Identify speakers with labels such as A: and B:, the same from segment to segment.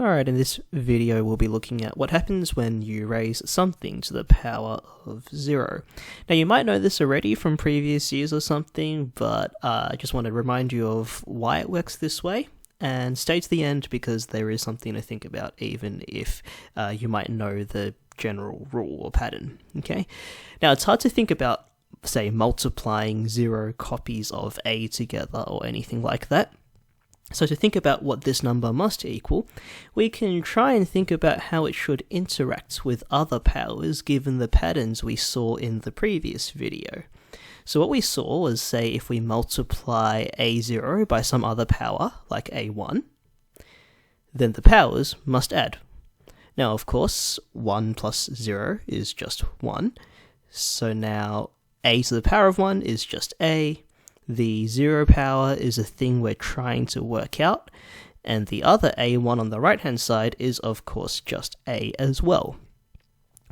A: Alright, in this video we'll be looking at what happens when you raise something to the power of 0. Now you might know this already from previous years or something, but I just want to remind you of why it works this way, and stay to the end because there is something to think about even if you might know the general rule or pattern, okay? Now it's hard to think about, say, multiplying 0 copies of A together or anything like that. So to think about what this number must equal, we can try and think about how it should interact with other powers given the patterns we saw in the previous video. So what we saw was, say, if we multiply A0 by some other power, like A1, then the powers must add. Now, of course, 1 plus 0 is just 1, so now A to the power of 1 is just A. The 0 power is a thing we're trying to work out, and the other A1 on the right hand side is of course just A as well.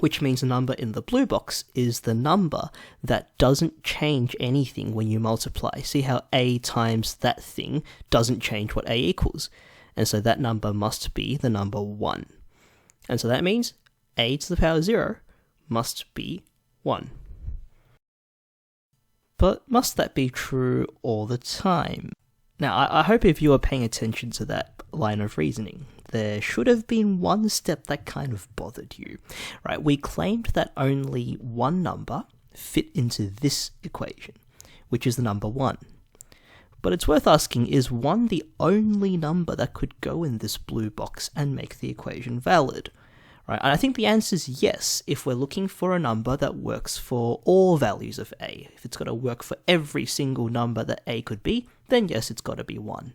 A: Which means the number in the blue box is the number that doesn't change anything when you multiply. See how A times that thing doesn't change what A equals, and so that number must be the number 1. And so that means A to the power 0 must be 1. But must that be true all the time? Now, I hope if you are paying attention to that line of reasoning, there should have been one step that kind of bothered you, right? We claimed that only one number fit into this equation, which is the number 1. But it's worth asking, is 1 the only number that could go in this blue box and make the equation valid? Right, and I think the answer is yes, if we're looking for a number that works for all values of A. If it's got to work for every single number that A could be, then yes, it's got to be 1.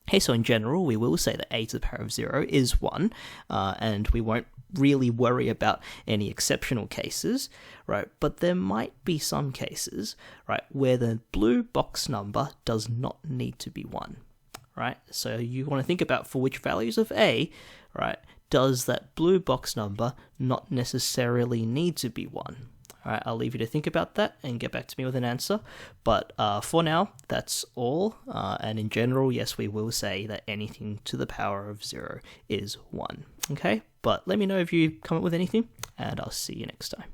A: Okay, so in general, we will say that A to the power of 0 is 1, and we won't really worry about any exceptional cases, right? But there might be some cases, right, where the blue box number does not need to be 1, right? So you want to think about for which values of A, right, does that blue box number not necessarily need to be 1? Alright, I'll leave you to think about that and get back to me with an answer. But for now, that's all. And in general, yes, we will say that anything to the power of 0 is 1. Okay, but let me know if you come up with anything, and I'll see you next time.